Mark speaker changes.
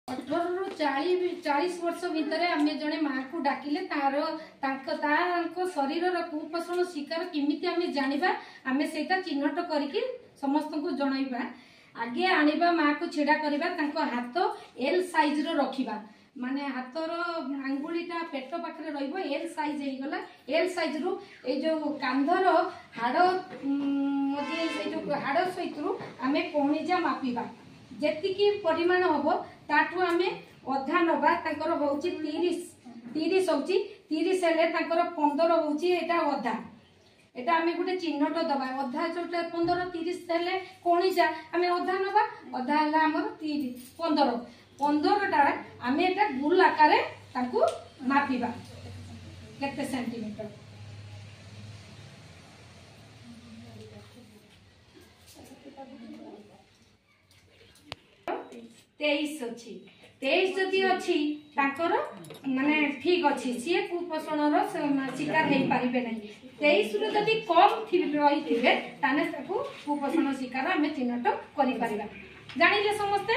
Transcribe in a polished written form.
Speaker 1: 18 ରୁ 40 वर्ष भितर आम जड़े माँ को डाकिले शरीर कुपोषण शिकार किमिति आम जाना आम से चिन्हट करके समस्त को जनइबा आगे आनिबा माँ को छेड़ा करवा हाथ एल साइज रो रखिबा माने हाथर आंगुलीटा पेट पाखे रहिबो एल साइज हो गला एल साइज रु ए जो कांधर हाड़ मजे जो हाड़ सहित आम कणिजा मापिबा जेतिकी परिमाण हम ताठू आम अधा नवा तांकर होउची 30 होउची 30 हेले तांकर 15 होउची एटा अधा एटा आम गोटे चिन्हट दबा अधा जोटा 15 30 हेले कणिजा आम अधा नवा अधा है आमर 15टा आम एटा गुल आकार ताकू मापिबा केते सेंटीमीटर 23 अच्छी 23 जदि अच्छी तांकर माने ठीक अच्छी सी कुपोषण शिकार हो पारे ना 23 रु जदि कम रही थे कुपोषण शिकार आम चिन्हट कर जानिले समस्ते।